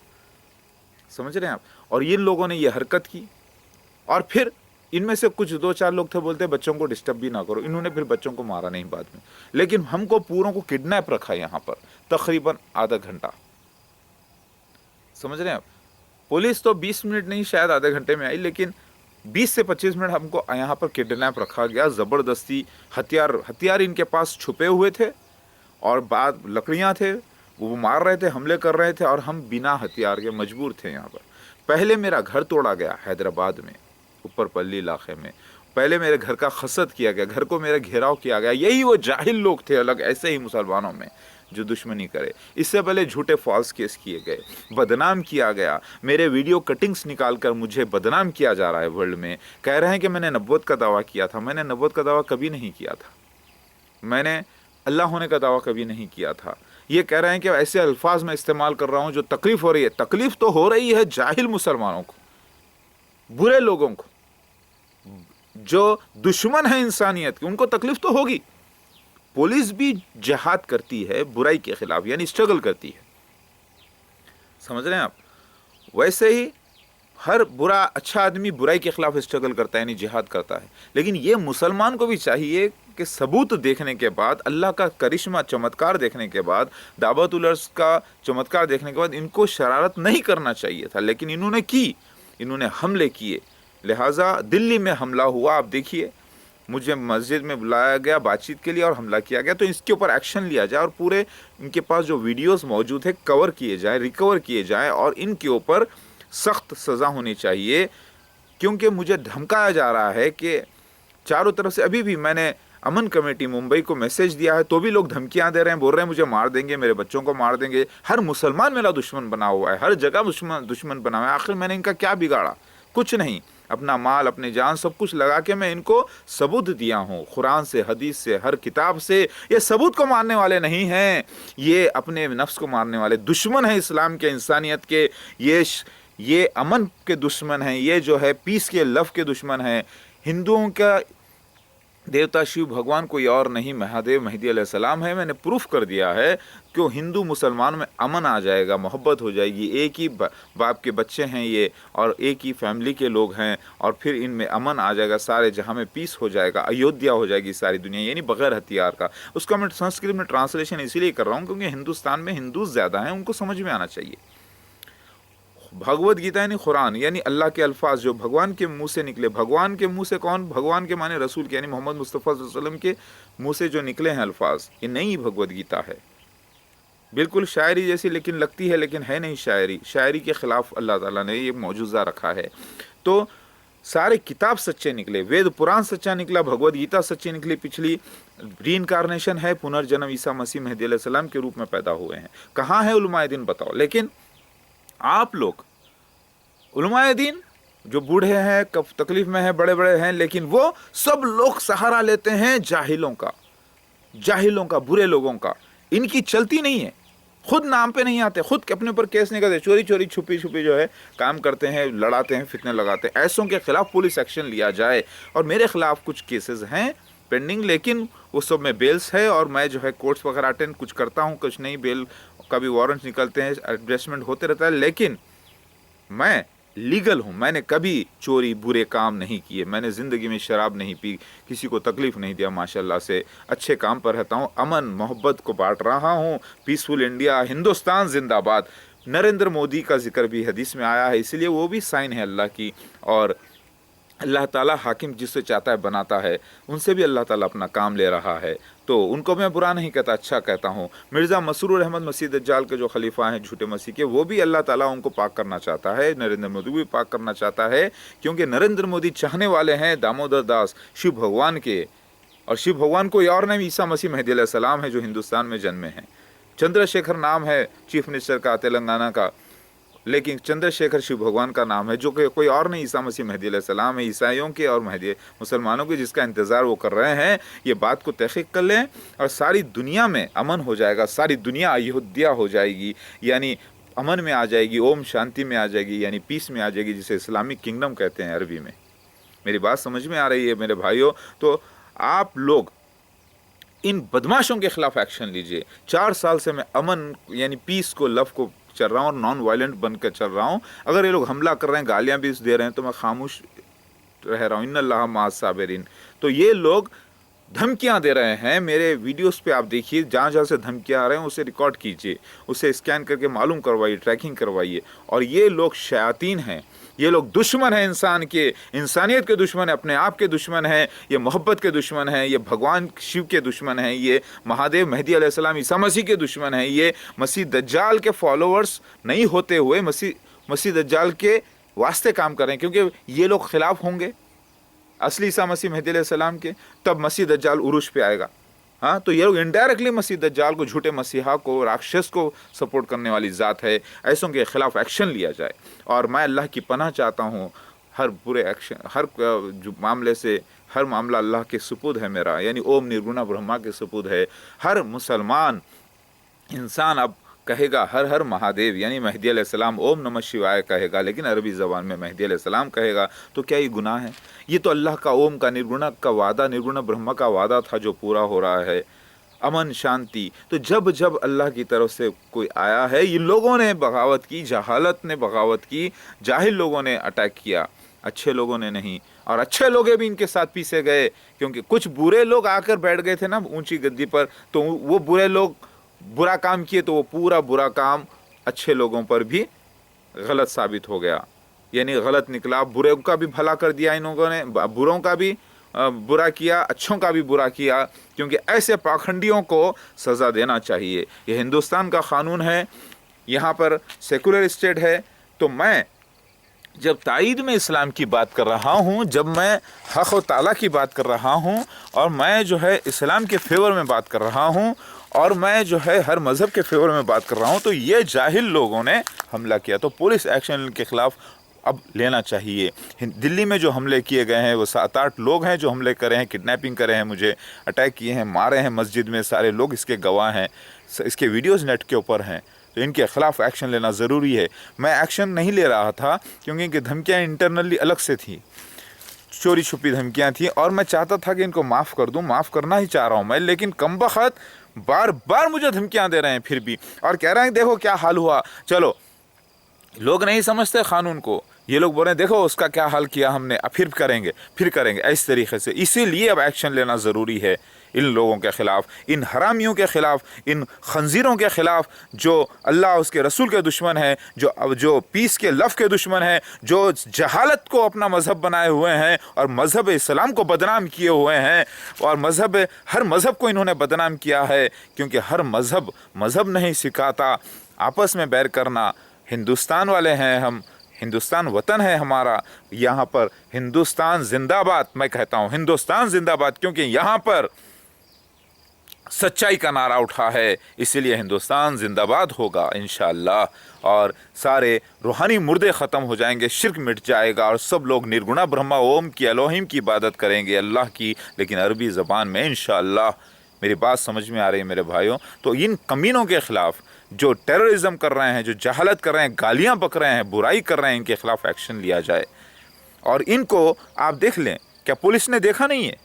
समझ रहे हैं आप? और इन लोगों ने ये हरकत की, और फिर इनमें से कुछ 2-4 लोग थे, बोलते बच्चों को डिस्टर्ब भी ना करो, इन्होंने फिर बच्चों को मारा नहीं बाद में, लेकिन हमको पूरों को किडनैप रखा यहाँ पर तकरीबन आधा घंटा। समझ रहे हैं आप? पुलिस तो 20 मिनट नहीं शायद आधे घंटे में आई, लेकिन 20 से 25 मिनट हमको यहाँ पर किडनैप रखा गया ज़बरदस्ती। हथियार इनके पास छुपे हुए थे और बाद लकड़ियाँ थे, वो मार रहे थे, हमले कर रहे थे, और हम बिना हथियार के मजबूर थे यहाँ पर। पहले मेरा घर तोड़ा गया हैदराबाद में, ऊपर पल्ली इलाके में। पहले मेरे घर का खसत किया गया, घर को मेरा घेराव किया गया। यही वो जाहिल लोग थे अलग ऐसे ही मुसलमानों में जो दुश्मनी करे। इससे पहले झूठे फॉल्स केस किए गए, बदनाम किया गया, मेरे वीडियो कटिंग्स निकाल कर मुझे बदनाम किया जा रहा है वर्ल्ड में। कह रहे हैं कि मैंने नबूवत का दावा किया था। मैंने नबूवत का दावा कभी नहीं किया था। मैंने अल्लाह होने का दावा कभी नहीं किया था। ये कह रहे हैं कि ऐसे अल्फाज में इस्तेमाल कर रहा हूँ जो तकलीफ हो रही है। तकलीफ तो हो रही है जाहिल मुसलमानों को, बुरे लोगों को, जो दुश्मन है इंसानियत की, उनको तकलीफ तो होगी। पुलिस भी जिहाद करती है बुराई के खिलाफ, यानी स्ट्रगल करती है। समझ रहे हैं आप? वैसे ही हर बुरा अच्छा आदमी बुराई के खिलाफ स्ट्रगल करता है, यानी जिहाद करता है। लेकिन ये मुसलमान को भी चाहिए कि सबूत देखने के बाद, अल्लाह का करिश्मा चमत्कार देखने के बाद, दावतुल अर्ज़ का चमत्कार देखने के बाद इनको शरारत नहीं करना चाहिए था, लेकिन इन्होंने की। इन्होंने हमले किए, लिहाजा दिल्ली में हमला हुआ। आप देखिए, मुझे मस्जिद में बुलाया गया बातचीत के लिए और हमला किया गया। तो इसके ऊपर एक्शन लिया जाए और पूरे इनके पास जो वीडियोस मौजूद है कवर किए जाए, रिकवर किए जाए, और इनके ऊपर सख्त सज़ा होनी चाहिए। क्योंकि मुझे धमकाया जा रहा है कि चारों तरफ से, अभी भी मैंने अमन कमेटी मुंबई को मैसेज दिया है तो भी लोग धमकियां दे रहे हैं, बोल रहे हैं मुझे मार देंगे, मेरे बच्चों को मार देंगे। हर मुसलमान मेरा दुश्मन बना हुआ है, हर जगह दुश्मन बना हुआ है। आखिर मैंने इनका क्या बिगाड़ा? कुछ नहीं। अपना माल, अपनी जान, सब कुछ लगा के मैं इनको सबूत दिया हूँ, कुरान से, हदीस से, हर किताब से। ये सबूत को मारने वाले नहीं हैं, ये अपने नफ्स को मारने वाले दुश्मन हैं इस्लाम के, इंसानियत के। ये अमन के दुश्मन हैं, ये जो है पीस के, लव के दुश्मन हैं। हिंदुओं का देवता शिव भगवान कोई और नहीं, महादेव मेहदी अलैहिस्सलाम है। मैंने प्रूफ कर दिया है कि हिंदू मुसलमान में अमन आ जाएगा, मोहब्बत हो जाएगी। एक ही बाप के बच्चे हैं ये, और एक ही फैमिली के लोग हैं, और फिर इनमें अमन आ जाएगा, सारे जहाँ में पीस हो जाएगा, अयोध्या हो जाएगी सारी दुनिया, यानी बगैर हथियार का। उसका मैं संस्कृत में ट्रांसलेशन इसीलिए कर रहा हूँ क्योंकि हिंदुस्तान में हिंदू ज़्यादा हैं, उनको समझ में आना चाहिए। भगवत गीता यानी कुरान, यानी अल्लाह के अल्फाज जो भगवान के मुंह से निकले। भगवान के मुंह से कौन? भगवान के माने रसूल के, यानी मोहम्मद मुस्तफ़ा सल्लल्लाहु अलैहि वसल्लम के मुंह से जो निकले हैं अल्फाज, ये नई भगवत गीता है। बिल्कुल शायरी जैसी लेकिन लगती है, लेकिन है नहीं शायरी। शायरी के ख़िलाफ़ अल्लाह ताला ने ये मौजूज़ा रखा है। तो सारे किताब सच्चे निकले, वेद पुराण सच्चा निकला, भगवत गीता सच्ची निकली। पिछली रीइंकारनेशन है, पुनर्जन्म, ईसा मसीह मेहदी अलैहिस्सलाम के रूप में पैदा हुए हैं। कहाँ है उलमाए दीन बताओ? लेकिन आप लोग उलमाए दीन जो बूढ़े हैं, कब तकलीफ में हैं, बड़े बड़े हैं, लेकिन वो सब लोग सहारा लेते हैं जाहिलों का, बुरे लोगों का। इनकी चलती नहीं है, खुद नाम पे नहीं आते, खुद अपने ऊपर केस नहीं करते, चोरी चोरी छुपी छुपी जो है काम करते हैं, लड़ाते हैं, फितने लगाते हैं। ऐसों के खिलाफ पुलिस एक्शन लिया जाए। और मेरे खिलाफ कुछ केसेस हैं पेंडिंग, लेकिन वो सब में बेल्स है, और मैं जो है कोर्ट्स वगैरह अटेंड कुछ करता हूँ, कुछ नहीं, बेल का भी वारंट निकलते हैं, एडजस्टमेंट होते रहता है। लेकिन मैं लीगल हूँ, मैंने कभी चोरी, बुरे काम नहीं किए, मैंने ज़िंदगी में शराब नहीं पी, किसी को तकलीफ़ नहीं दिया, माशाल्लाह से अच्छे काम पर रहता हूँ, अमन मोहब्बत को बांट रहा हूँ। पीसफुल इंडिया, हिंदुस्तान जिंदाबाद। नरेंद्र मोदी का जिक्र भी हदीस में आया है, इसलिए वो भी साइन है अल्लाह की। और अल्लाह ताला हाकिम जिससे चाहता है बनाता है, उनसे भी अल्लाह ताला अपना काम ले रहा है। तो उनको मैं बुरा नहीं कहता, अच्छा कहता हूँ। मिर्ज़ा मसरूर अहमद मसीह दज्जाल के जो खलीफा हैं झूठे मसीह के, वो भी अल्लाह ताला उनको पाक करना चाहता है, नरेंद्र मोदी भी पाक करना चाहता है। क्योंकि नरेंद्र मोदी चाहने वाले हैं दामोदर दास शिव भगवान के, और शिव भगवान कोई और नहीं, ईसा मसीह मेहदी अलैहिस्सलाम है जो हिंदुस्तान में जन्मे हैं। चंद्रशेखर नाम है चीफ मिनिस्टर का तेलंगाना का, लेकिन चंद्रशेखर शिव भगवान का नाम है, जो कि कोई और नहीं, ईसा मसीह मेहदी अलैहिस्सलाम है, ईसाइयों के और मेहदी मुसलमानों के, जिसका इंतज़ार वो कर रहे हैं। ये बात को तहक़ीक़ कर लें और सारी दुनिया में अमन हो जाएगा, सारी दुनिया अयोध्या हो जाएगी, यानी अमन में आ जाएगी, ओम शांति में आ जाएगी, यानी पीस में आ जाएगी, जिसे इस्लामिक किंगडम कहते हैं अरबी में। मेरी बात समझ में आ रही है मेरे भाइयों? तो आप लोग इन बदमाशों के ख़िलाफ़ एक्शन लीजिए। 4 साल से मैं अमन यानी पीस को, लव को चल रहा हूँ और नॉन वायलेंट बनकर चल रहा हूँ। अगर ये लोग हमला कर रहे हैं, गालियाँ भी दे रहे हैं, तो मैं खामोश रह रहा हूँ, इन्नल्लाह मअस साबिरीन। तो ये लोग धमकियां दे रहे हैं। मेरे वीडियोस पे आप देखिए, जहाँ जहाँ से धमकियां आ रहे हैं उसे रिकॉर्ड कीजिए, उसे स्कैन करके मालूम करवाइए, ट्रैकिंग करवाइए। और ये लोग शयातीन हैं, ये लोग दुश्मन हैं इंसान के, इंसानियत के दुश्मन हैं, अपने आप के दुश्मन हैं, ये मोहब्बत के दुश्मन हैं, ये भगवान शिव के दुश्मन हैं, ये महादेव मेहदी अलैहिस्सलाम ईसा मसीह के दुश्मन हैं, ये मसीह दज्जाल के फॉलोअर्स नहीं होते हुए मसीह दज्जाल के वास्ते काम कर रहे हैं, क्योंकि ये लोग खिलाफ होंगे असली ईसा मसीह मेहदी अलैहिस्सलाम के, तब मसीह दज्जाल उरूज पे आएगा। हाँ, तो ये लोग इनडायरेक्टली मसीह दज्जाल को, झूठे मसीहा को, राक्षस को सपोर्ट करने वाली ज़ात है। ऐसों के खिलाफ एक्शन लिया जाए। और मैं अल्लाह की पनाह चाहता हूँ हर बुरे एक्शन, हर जो मामले से, हर मामला अल्लाह के सुपुर्द है मेरा, यानी ओम निर्गुणा ब्रह्मा के सुपुर्द है। हर मुसलमान इंसान अब कहेगा हर हर महादेव, यानी मेहदी अलैहिस्सलाम ओम नमः शिवाय कहेगा, लेकिन अरबी ज़बान में मेहदी अलैहिस्सलाम कहेगा। तो क्या ये गुनाह है? ये तो अल्लाह का ओम का निर्गुणा का वादा, निर्गुणा ब्रह्मा का वादा था जो पूरा हो रहा है, अमन शांति। तो जब जब अल्लाह की तरफ से कोई आया है, इन लोगों ने बगावत की, जहालत ने बगावत की, जाहिल लोगों ने अटैक किया, अच्छे लोगों ने नहीं। और अच्छे लोग भी इनके साथ पीछे गए, क्योंकि कुछ बुरे लोग आकर बैठ गए थे ना ऊंची गद्दी पर, तो वो बुरे लोग बुरा काम किए, तो वो पूरा बुरा काम अच्छे लोगों पर भी गलत साबित हो गया, यानी गलत निकला। बुरे का भी भला कर दिया इन लोगों ने, बुरों का भी बुरा किया, अच्छों का भी बुरा किया, क्योंकि ऐसे पाखंडियों को सज़ा देना चाहिए। ये हिंदुस्तान का कानून है, यहाँ पर सेकुलर स्टेट है। तो मैं जब ताईद में इस्लाम की बात कर रहा हूँ, जब मैं हक़ व ताला की बात कर रहा हूँ, और मैं जो है इस्लाम के फेवर में बात कर रहा हूँ, और मैं जो है हर मज़हब के फेवर में बात कर रहा हूँ, तो ये जाहिल लोगों ने हमला किया, तो पुलिस एक्शन इनके ख़िलाफ़ अब लेना चाहिए। दिल्ली में जो हमले किए गए हैं, वो 7-8 लोग हैं जो हमले करे हैं, किडनैपिंग करे हैं, मुझे अटैक किए हैं, मारे हैं मस्जिद में, सारे लोग इसके गवाह हैं, इसके वीडियोज़ नेट के ऊपर हैं। तो इनके ख़िलाफ़ एक्शन लेना ज़रूरी है। मैं एक्शन नहीं ले रहा था क्योंकि इनकी धमकियाँ इंटरनली अलग से थी, चोरी छुपी धमकियाँ थी, और मैं चाहता था कि इनको माफ़ कर दूँ, माफ़ करना ही चाह रहा हूँ मैं, लेकिन कमबख्त बार बार मुझे धमकियाँ दे रहे हैं फिर भी, और कह रहे हैं देखो क्या हाल हुआ। चलो, लोग नहीं समझते कानून को, ये लोग बोल रहे हैं देखो उसका क्या हाल किया हमने, फिर करेंगे इस तरीके से। इसीलिए अब एक्शन लेना ज़रूरी है इन लोगों के ख़िलाफ़, इन हरामियों के ख़िलाफ़, इन खंजीरों के ख़िलाफ़, जो अल्लाह उसके रसूल के दुश्मन है, जो पीस के लफ़ के दुश्मन है, जो जहालत को अपना मज़हब बनाए हुए हैं और मज़हब इस्लाम को बदनाम किए हुए हैं, और हर मज़हब को इन्होंने बदनाम किया है, क्योंकि हर मज़हब नहीं सिखाता आपस में बैर करना। हिंदुस्तान वाले हैं हम, हिंदुस्तान वतन है हमारा, यहाँ पर हिंदुस्तान जिंदाबाद। मैं कहता हूँ हिंदुस्तान जिंदाबाद, क्योंकि यहाँ पर सच्चाई का नारा उठा है, इसीलिए हिंदुस्तान जिंदाबाद होगा इंशाअल्लाह। और सारे रूहानी मुर्दे ख़त्म हो जाएंगे, शिर्क मिट जाएगा, और सब लोग निर्गुणा ब्रह्मा ओम की, एलोहिम की इबादत करेंगे, अल्लाह की, लेकिन अरबी ज़बान में इंशाअल्लाह। मेरी बात समझ में आ रही है मेरे भाइयों? तो इन कमीनों के ख़िलाफ़ जो टेररिज्म कर रहे हैं, जो जहालत कर रहे हैं, गालियाँ बक रहे हैं, बुराई कर रहे हैं, इनके ख़िलाफ़ एक्शन लिया जाए। और इनको आप देख लें, क्या पुलिस ने देखा नहीं है?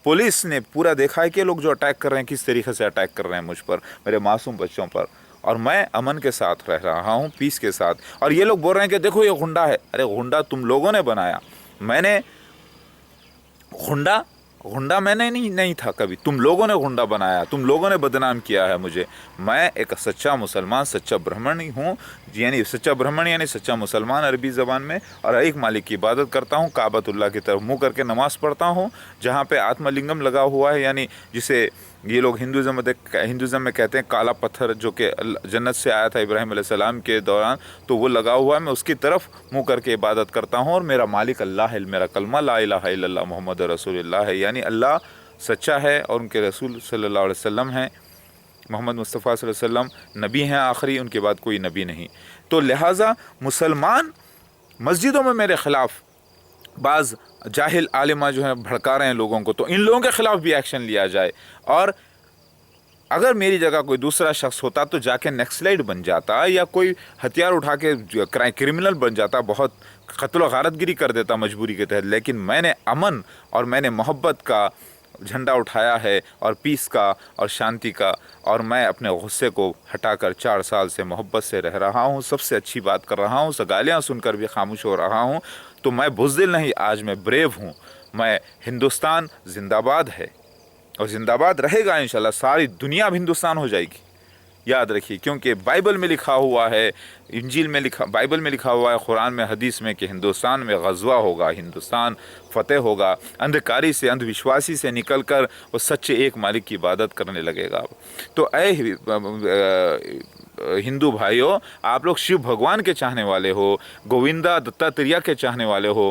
पुलिस ने पूरा देखा है कि लोग जो अटैक कर रहे हैं किस तरीके से अटैक कर रहे हैं मुझ पर, मेरे मासूम बच्चों पर, और मैं अमन के साथ रह रहा हूँ, पीस के साथ। और ये लोग बोल रहे हैं कि देखो ये गुंडा है। अरे गुंडा तुम लोगों ने बनाया, मैंने गुंडा मैंने नहीं था कभी, तुम लोगों ने गुंडा बनाया, तुम लोगों ने बदनाम किया है मुझे। मैं एक सच्चा मुसलमान, सच्चा ब्राह्मण हूँ, यानी सच्चा ब्राह्मण यानी सच्चा मुसलमान अरबी ज़बान में, और एक मालिक की इबादत करता हूँ, काबतुल्लाह की तरफ मुँह करके नमाज़ पढ़ता हूँ, जहाँ पे आत्मलिंगम लगा हुआ है, यानी जिसे ये लोग हिंदुज़म में कहते हैं काला पत्थर, जो कि जन्नत से आया था इब्राहिम अलैहिस्सलाम के दौरान, तो वो लगा हुआ है। मैं उसकी तरफ मुँह करके इबादत करता हूँ, और मेरा मालिक अल्लाह है, मेरा कलमा ला इलाहा इल्लल्लाह मुहम्मद रसूलुल्लाह है, यानी अल्लाह सच्चा है और उनके रसूल सल्लल्लाहु अलैहि वसल्लम हैं, मोहम्मद मुस्तफ़ा सल्लल्लाहु अलैहि वसल्लम नबी हैं आखिरी, उनके बाद कोई नबी नहीं। तो लिहाजा मुसलमान मस्जिदों में मेरे ख़िलाफ़ बाज़ जाहिल आलिमा जो है भड़का रहे हैं लोगों को, तो इन लोगों के ख़िलाफ़ भी एक्शन लिया जाए। और अगर मेरी जगह कोई दूसरा शख्स होता तो जाके नक्सलाइट बन जाता, या कोई हथियार उठा के क्रिमिनल बन जाता, बहुत क़त्ल व गारतगिरी कर देता मजबूरी के तहत। लेकिन मैंने अमन और मैंने मोहब्बत का झंडा उठाया है, और पीस का और शांति का, और मैं अपने गुस्से को हटाकर 4 साल से मोहब्बत से रह रहा हूँ, सबसे अच्छी बात कर रहा हूँ, गालियाँ सुनकर भी खामोश हो रहा हूँ। تو मैं बुज़दिल नहीं, आज मैं ब्रेव हूँ। मैं हिंदुस्तान जिंदाबाद है और जिंदाबाद रहेगा इंशाल्लाह। सारी दुनिया अब हिंदुस्तान हो जाएगी, याद रखिए, क्योंकि बाइबल में लिखा हुआ है, इंजील में लिखा, बाइबल में लिखा हुआ है, कुरान में, हदीस में कि हिंदुस्तान में गज़वा होगा, हिंदुस्तान फ़तेह होगा, अंधकारी से, अंधविश्वासी से निकलकर वो सच्चे एक मालिक की इबादत करने लगेगा। तो हिंदू भाइयों, आप लोग शिव भगवान के चाहने वाले हो, गोविंदा दत्तात्रेय के चाहने वाले हो,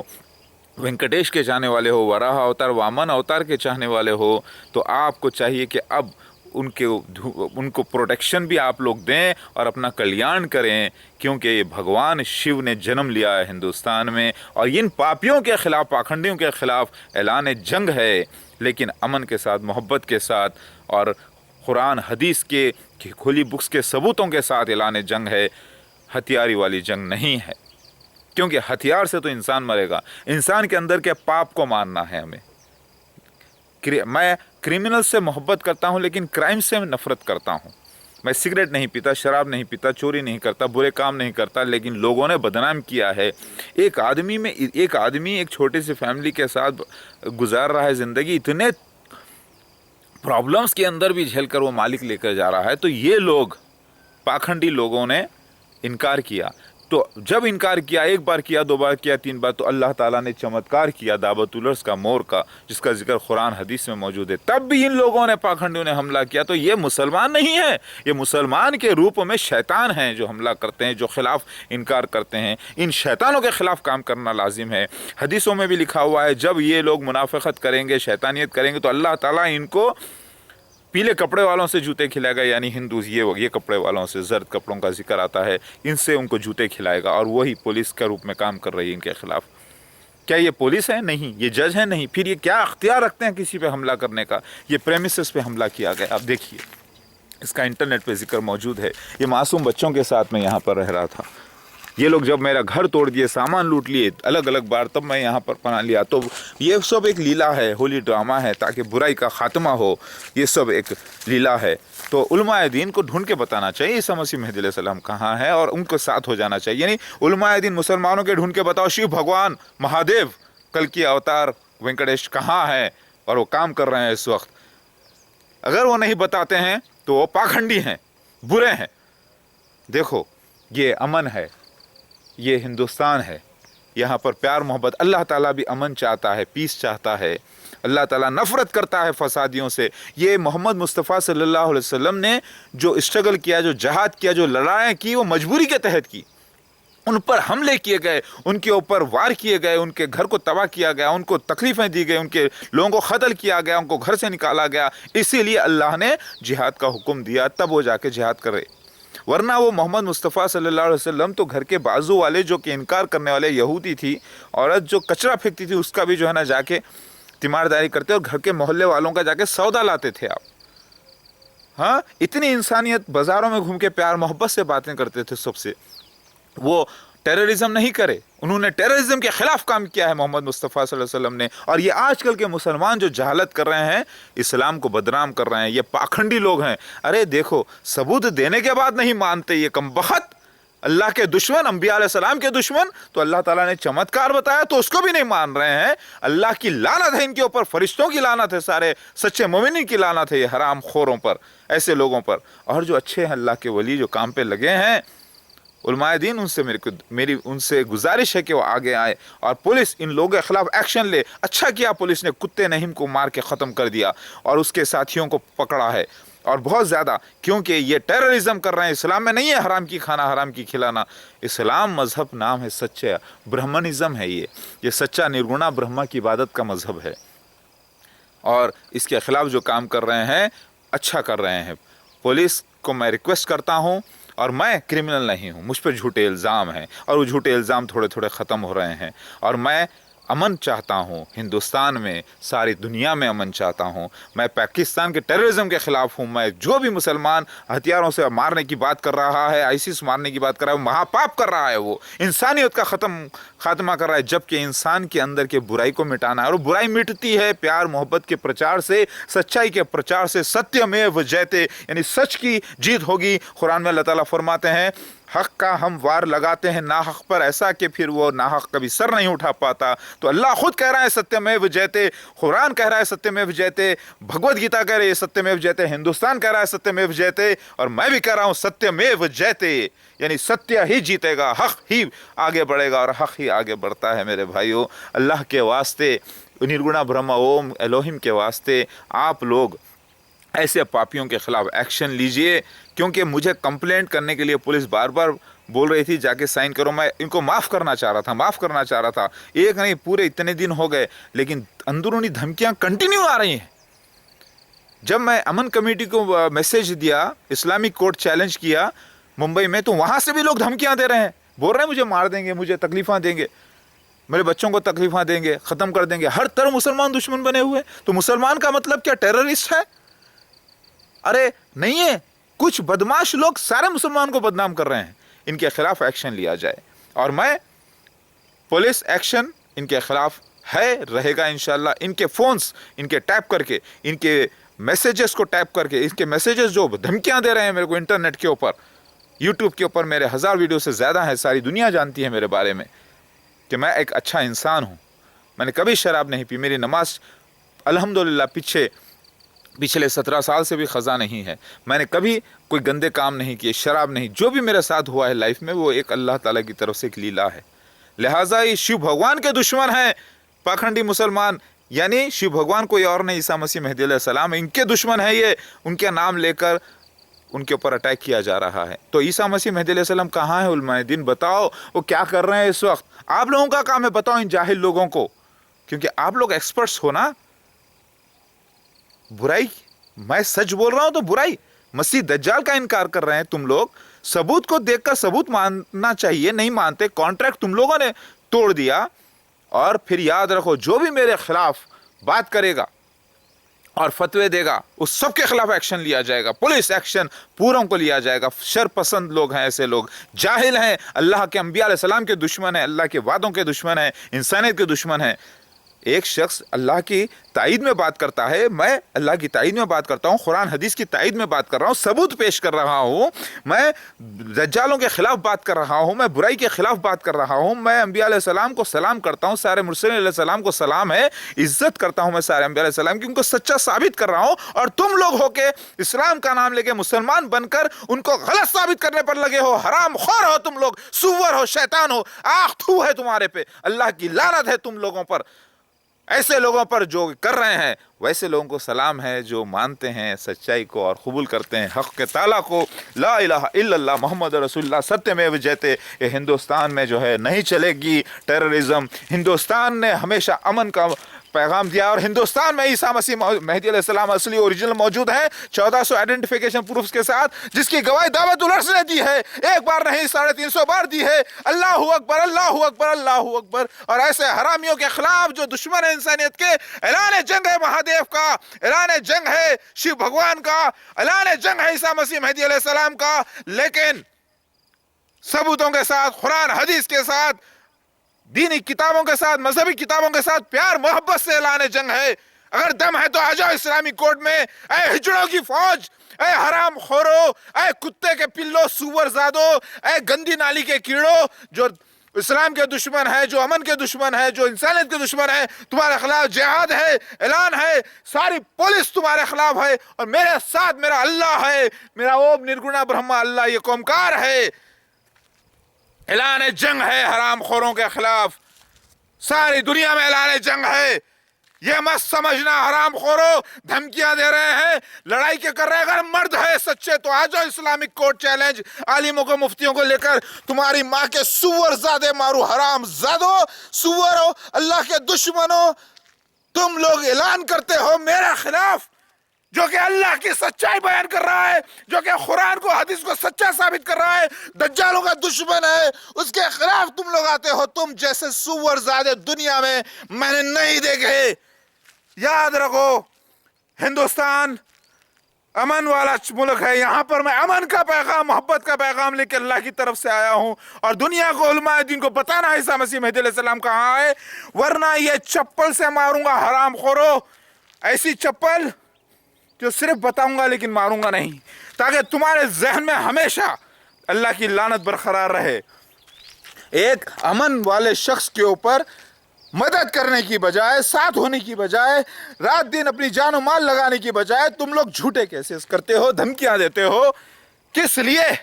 वेंकटेश के चाहने वाले हो, वराह अवतार, वामन अवतार के चाहने वाले हो, तो आपको चाहिए कि अब उनको प्रोटेक्शन भी आप लोग दें और अपना कल्याण करें, क्योंकि भगवान शिव ने जन्म लिया है हिंदुस्तान में। और इन पापियों के ख़िलाफ़, पाखंडियों के ख़िलाफ़ ऐलान जंग है, लेकिन अमन के साथ, मोहब्बत के साथ और कुरान हदीस के खुली बुक्स के सबूतों के साथ ऐलान जंग है, हथियारी वाली जंग नहीं है। क्योंकि हथियार से तो इंसान मरेगा, इंसान के अंदर के पाप को मारना है हमें। मैं क्रिमिनल से मोहब्बत करता हूँ, लेकिन क्राइम से नफ़रत करता हूँ। मैं सिगरेट नहीं पीता, शराब नहीं पीता, चोरी नहीं करता, बुरे काम नहीं करता, लेकिन लोगों ने बदनाम किया है। एक आदमी एक छोटी सी फैमिली के साथ गुजार रहा है ज़िंदगी, इतने प्रॉब्लम्स के अंदर भी झेल कर वो मालिक लेकर जा रहा है। तो ये लोग, पाखंडी लोगों ने इनकार किया। तो जब इनकार किया, एक बार किया, दो बार किया, तीन बार, तो अल्लाह ताला ने चमत्कार किया दाबतुलर्स का, मोर का, जिसका जिक्र कुरान हदीस में मौजूद है। तब भी इन लोगों ने, पाखंडियों ने हमला किया। तो ये मुसलमान नहीं है, ये मुसलमान के रूप में शैतान हैं जो हमला करते हैं, जो खिलाफ इनकार करते हैं। इन शैतानों के खिलाफ काम करना लाजिम है। हदीसों में भी लिखा हुआ है, जब ये लोग मुनाफिकत करेंगे, शैतानियत करेंगे, तो अल्लाह ताला इनको पीले कपड़े वालों से जूते खिलाएगा, यानी हिंदूज ये कपड़े वालों से, जर्द कपड़ों का जिक्र आता है, इनसे उनको जूते खिलाएगा। और वही पुलिस के रूप में काम कर रही है इनके खिलाफ। क्या ये पुलिस है? नहीं। ये जज है? नहीं। फिर ये क्या अख्तियार रखते हैं किसी पे हमला करने का? ये प्रेमिसेस पे हमला किया गया। आप देखिए, इसका इंटरनेट पे जिक्र मौजूद है। ये मासूम बच्चों के साथ मैं यहाँ पर रह रहा था, ये लोग जब मेरा घर तोड़ दिए, सामान लूट लिए अलग अलग बार, तब मैं यहाँ पर पनाह लिया। तो ये सब एक लीला है, होली ड्रामा है, ताकि बुराई का खात्मा हो। ये सब एक लीला है। तो उलमाए दीन को ढूंढ के बताना चाहिए ईसा मसीह मेहदी अलैहिस्सलाम कहाँ है, और उनको साथ हो जाना चाहिए। यानी उलमाए दीन मुसलमानों के ढूंढ के बताओ, शिव भगवान, महादेव, कल की अवतार वेंकटेश कहाँ है और वो काम कर रहे हैं इस वक्त। अगर वो नहीं बताते हैं तो वो पाखंडी हैं, बुरे हैं। देखो, ये अमन है, ये हिंदुस्तान है, यहाँ पर प्यार मोहब्बत, अल्लाह ताला भी अमन चाहता है, पीस चाहता है। अल्लाह ताला नफ़रत करता है फसादियों से। ये मोहम्मद मुस्तफ़ा सल्लल्लाहु अलैहि वसल्लम ने जो स्ट्रगल किया, जो जहाद किया, जो लड़ाइयाँ की, वो मजबूरी के तहत की। उन पर हमले किए गए, उनके ऊपर वार किए गए, उनके घर को तबाह किया गया, उनको तकलीफ़ें दी गई, उनके लोगों को कत्ल किया गया, उनको घर से निकाला गया। इसीलिए अल्लाह ने जिहाद का हुक्म दिया, तब वो जाके जिहाद करे। वरना वो मोहम्मद मुस्तफ़ा सल्लल्लाहु अलैहि वसल्लम तो घर के बाजू वाले जो कि इनकार करने वाले यहूदी थी, औरत जो कचरा फेंकती थी, उसका भी जो है ना जाके तीमारदारी करते, और घर के मोहल्ले वालों का जाके सौदा लाते थे आप। हाँ, इतनी इंसानियत, बाज़ारों में घूम के प्यार मोहब्बत से बातें करते थे सबसे। वो टेररिज्म नहीं करे, उन्होंने टेररिज्म के खिलाफ काम किया है मोहम्मद मुस्तफ़ा सल्लल्लाहु अलैहि वसल्लम ने। और ये आजकल के मुसलमान जो जहालत कर रहे हैं, इस्लाम को बदनाम कर रहे हैं, ये पाखंडी लोग हैं। अरे देखो, सबूत देने के बाद नहीं मानते ये कमबख्त, अल्लाह के दुश्मन, अंबिया अलैहिस्सलाम के दुश्मन। तो अल्लाह ताला ने चमत्कार बताया तो उसको भी नहीं मान रहे हैं। अल्लाह की लानत है इनके ऊपर, फरिश्तों की लानत है, सारे सच्चे मोमिनीन की लानत है ये हराम खोरों पर, ऐसे लोगों पर। और जो अच्छे हैं अल्लाह के वली, जो काम पे लगे हैं, उलमाए दीन, उनसे मेरी उनसे गुजारिश है कि वो आगे आए और पुलिस इन लोगों के खिलाफ एक्शन ले। अच्छा किया पुलिस ने, कुत्ते नहीम को मार के ख़त्म कर दिया और उसके साथियों को पकड़ा है, और बहुत ज़्यादा, क्योंकि ये टेररिज्म कर रहे हैं। इस्लाम में नहीं है हराम की खाना, हराम की खिलाना। इस्लाम मज़हब नाम है, सच्चा ब्रह्मनिज़म है ये सच्चा निर्गुणा ब्रह्मा की इबादत का मज़हब है। और इसके ख़िलाफ़ जो काम कर रहे हैं, अच्छा कर रहे हैं। पुलिस को मैं रिक्वेस्ट करता हूँ, और मैं क्रिमिनल नहीं हूँ, मुझ पर झूठे इल्ज़ाम हैं, और वो झूठे इल्ज़ाम थोड़े थोड़े ख़त्म हो रहे हैं। और मैं अमन चाहता हूँ हिंदुस्तान में, सारी दुनिया में अमन चाहता हूँ। मैं पाकिस्तान के टेररिज्म के ख़िलाफ़ हूँ। मैं जो भी मुसलमान हथियारों से मारने की बात कर रहा है, आईसिस मारने की बात कर रहा है, वो महापाप कर रहा है, वो इंसानियत का खात्मा कर रहा है। जबकि इंसान के अंदर के बुराई को मिटाना है, और बुराई मिटती है प्यार मोहब्बत के प्रचार से, सच्चाई के प्रचार से। सत्यमेव जयते, यानी सच की जीत होगी। कुरान में अल्लाह ताला फरमाते हैं, حق کا ہم وار لگاتے ہیں ناحق پر ایسا کہ پھر وہ ناحق کبھی سر نہیں اٹھا پاتا. تو اللہ خود کہہ رہا ہے ستیمیو جیتے, قرآن کہہ رہا ہے ستیمیو جیتے, بھگوت گیتا کہہ رہی ہے ستیمیو جیتے, ہندوستان کہہ رہا ہے ستیمیو جیتے, اور میں بھی کہہ رہا ہوں ستیمیو جیتے, یعنی ستیہ ہی جیتے گا, حق ہی آگے بڑھے گا, اور حق ہی آگے بڑھتا ہے. میرے بھائیو, اللہ کے واسطے, نرگنا برہما اوم الوہم کے واسطے آپ لوگ ایسے پاپیوں کے خلاف ایکشن لیجئے, کیونکہ مجھے کمپلینٹ کرنے کے لیے پولیس بار بار بول رہی تھی جا کے سائن کرو. میں ان کو معاف کرنا چاہ رہا تھا, ایک نہیں پورے اتنے دن ہو گئے, لیکن اندرونی دھمکیاں کنٹینیو آ رہی ہیں. جب میں امن کمیٹی کو میسیج دیا, اسلامک کورٹ چیلنج کیا ممبئی میں, تو وہاں سے بھی لوگ دھمکیاں دے رہے ہیں, بول رہے ہیں مجھے مار دیں گے, مجھے تکلیفاں دیں گے, میرے بچوں کو تکلیفاں دیں گے, ختم کر دیں گے. ہر طرف مسلمان دشمن بنے ہوئے. تو مسلمان کا مطلب کیا ٹیررسٹ ہے؟ ارے نہیں ہے, کچھ بدماش لوگ سارے مسلمان کو بدنام کر رہے ہیں. ان کے خلاف ایکشن لیا جائے, اور میں پولیس ایکشن ان کے خلاف ہے, رہے گا انشاءاللہ. ان کے فونز ان کے ٹیپ کر کے, ان کے میسیجز کو ٹیپ کر کے, ان کے میسیجز جو دھمکیاں دے رہے ہیں میرے کو انٹرنیٹ کے اوپر, یوٹیوب کے اوپر میرے 1000 ویڈیو سے زیادہ ہیں, ساری دنیا جانتی ہے میرے بارے میں کہ میں ایک اچھا انسان ہوں. میں نے کبھی شراب نہیں پی, میری نماز الحمدللہ پچھلے 17 سال سے بھی قضا نہیں ہے. میں نے کبھی کوئی گندے کام نہیں کیے, شراب نہیں. جو بھی میرے ساتھ ہوا ہے لائف میں, وہ ایک اللہ تعالیٰ کی طرف سے ایک لیلا ہے. لہٰذا یہ شیو بھگوان کے دشمن ہیں پاکھنڈی مسلمان, یعنی شیو بھگوان کوئی اور نہیں, عیسیٰ مسیح مہدی علیہ السلام, ان کے دشمن ہیں یہ. ان کے نام لے کر ان کے اوپر اٹیک کیا جا رہا ہے. تو عیسیٰ مسیح مہدی علیہ السلام کہاں ہے؟ علماء دین بتاؤ وہ کیا کر رہے ہیں اس وقت. آپ لوگوں کا کام ہے بتاؤ ان جاہل لوگوں کو, کیونکہ آپ لوگ ایکسپرٹس ہو نا. برائی, میں سچ بول رہا ہوں تو برائی, مسیح دجال کا انکار کر رہے ہیں تم لوگ. ثبوت کو دیکھ کر ثبوت ماننا چاہیے, نہیں مانتے. کانٹریکٹ تم لوگوں نے توڑ دیا. اور پھر یاد رکھو, جو بھی میرے خلاف بات کرے گا اور فتوے دے گا, اس سب کے خلاف ایکشن لیا جائے گا. پولیس ایکشن پوروں کو لیا جائے گا. شر پسند لوگ ہیں, ایسے لوگ جاہل ہیں, اللہ کے انبیاء علیہ السلام کے دشمن ہیں, اللہ کے وعدوں کے دشمن ہیں, انسانیت کے دشمن ہیں. ایک شخص اللہ کی تائید میں بات کرتا ہے, میں اللہ کی تائید میں بات کرتا ہوں, قرآن حدیث کی تائید میں بات کر رہا ہوں, ثبوت پیش کر رہا ہوں, میں دجالوں کے خلاف بات کر رہا ہوں, میں برائی کے خلاف بات کر رہا ہوں, میں انبیاء علیہ السلام کو سلام کرتا ہوں, سارے مرسلین علیہ السلام کو سلام ہے, عزت کرتا ہوں میں سارے انبیاء علیہ السلام کی, ان کو سچا ثابت کر رہا ہوں. اور تم لوگ ہو کے اسلام کا نام لے کے مسلمان بن کر ان کو غلط ثابت کرنے پر لگے ہو. حرام خور ہو تم لوگ, سور ہو, شیطان ہو, آخ تھو ہے تمہارے پہ, اللہ کی لعنت ہے تم لوگوں پر. ایسے لوگوں پر جو کر رہے ہیں, ویسے لوگوں کو سلام ہے جو مانتے ہیں سچائی کو اور قبول کرتے ہیں حق کے تعالیٰ کو. لا الہ الا اللہ محمد رسول اللہ ستیمیو جیتے. یہ ہندوستان میں جو ہے نہیں چلے گی ٹیررزم. ہندوستان نے ہمیشہ امن کا پیغام دیا, اور ہندوستان میں عیسیٰ مسیح مہدی علیہ السلام اصلی اوریجنل موجود ہیں 1400 آئیڈینٹیفیکیشن پروفز کے ساتھ, جس کی گواہی دعوت العرش نے دی ہے, ایک بار نہیں 350 بار دی ہے. اللہ اکبر, اللہ اکبر, اللہ اکبر. اور ایسے حرامیوں کے خلاف جو دشمن ہے انسانیت کے, اعلان جنگ ہے مہادیو کا, اعلان جنگ ہے شیو بھگوان کا, اعلان جنگ ہے عیسیٰ مسیح مہدی علیہ السلام کا, لیکن ثبوتوں کے ساتھ, قرآن حدیث کے ساتھ, دینی کتابوں کے ساتھ, مذہبی کتابوں کے ساتھ پیار محبت سے اعلان جنگ ہے. اگر دم ہے تو آ جاؤ اسلامی کورٹ میں. اے ہجڑوں کی فوج, اے حرام خورو, اے کتے کے پلو, سور زادو, اے گندی نالی کے کیڑو, جو اسلام کے دشمن ہے, جو امن کے دشمن ہے, جو انسانیت کے دشمن ہے, تمہارے خلاف جہاد ہے, اعلان ہے. ساری پولیس تمہارے خلاف ہے, اور میرے ساتھ میرا اللہ ہے, میرا اوم نرگنا برہما اللہ, یہ قومکار ہے. اعلان جنگ ہے حرام خوروں کے خلاف, ساری دنیا میں اعلان جنگ ہے. یہ مت سمجھنا حرام خورو دھمکیاں دے رہے ہیں, لڑائی کے کر رہے ہیں. اگر مرد ہے سچے تو آ جاؤ اسلامک کورٹ چیلنج, عالموں کو مفتیوں کو لے کر. تمہاری ماں کے سور زادے مارو, حرام زادو, سور ہو, اللہ کے دشمنوں, تم لوگ اعلان کرتے ہو میرے خلاف, جو کہ اللہ کی سچائی بیان کر رہا ہے, جو کہ قرآن کو حدیث کو سچا ثابت کر رہا ہے, دجالوں کا دشمن ہے, اس کے خلاف تم لوگ آتے ہو. تم جیسے سور زادے دنیا میں نے نہیں دیکھے. یاد رکھو, ہندوستان امن والا ملک ہے, یہاں پر میں امن کا پیغام, محبت کا پیغام لے کے اللہ کی طرف سے آیا ہوں. اور دنیا کو, علماء دین کو بتانا ہے عیسیٰ مسیح مہدی علیہ السلام کہاں ہے, ورنہ یہ چپل سے ماروں گا حرام خورو. ایسی چپل جو صرف بتاؤں گا لیکن ماروں گا نہیں, تاکہ تمہارے ذہن میں ہمیشہ अल्लाह की लानत बरकरार रहे। एक अमन वाले शख्स के ऊपर मदद करने की बजाय, साथ होने की बजाय, रात दिन अपनी जान और माल लगाने की बजाय तुम लोग झूठे केसेस करते हो, धमकियां देते हो। किस लिए?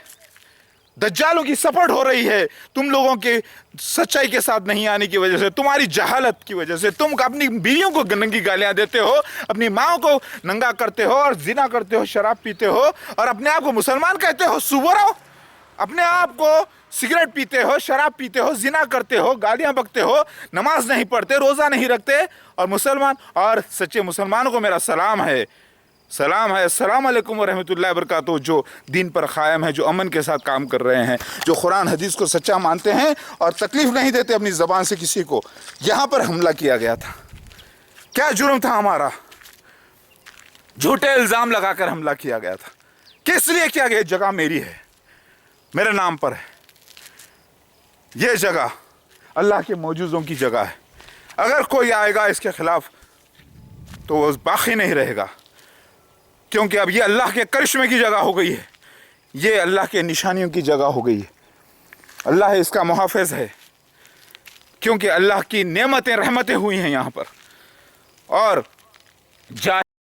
दज्जालों की सपोर्ट हो रही है तुम लोगों के सच्चाई के साथ नहीं आने की वजह से, तुम्हारी जहालत की वजह से। तुम अपनी बीवियों को नंगी गालियां देते हो, अपनी माओ को नंगा करते हो और जिना करते हो, शराब पीते हो और अपने आप को मुसलमान कहते हो। सुवरो, अपने आप को सिगरेट पीते हो, शराब पीते हो, जिना करते हो, गालियां बकते हो, नमाज नहीं पढ़ते, रोजा नहीं रखते और मुसलमान। और सच्चे मुसलमानों को मेरा सलाम है, सलाम है, अस्सलाम वालेकुम व रहमतुल्लाहि व बरकातुहू, जो दीन पर कायम है, जो अमन के साथ काम कर रहे हैं, जो कुरान हदीस को सच्चा मानते हैं और तकलीफ नहीं देते अपनी ज़बान से किसी को। यहाँ पर हमला किया गया था, क्या जुर्म था हमारा? झूठे इल्ज़ाम लगाकर हमला किया गया था। किस लिए किया गया? जगह मेरी है, मेरे नाम पर है। ये जगह अल्लाह के मौजूदों की जगह है। अगर कोई आएगा इसके खिलाफ तो वो बाकी नहीं रहेगा, क्योंकि अब ये अल्लाह के करिश्मे की जगह हो गई है, ये अल्लाह के निशानियों की जगह हो गई है। अल्लाह इसका मुहाफ़िज़ है, क्योंकि अल्लाह की नेमतें रहमतें हुई हैं यहाँ पर। और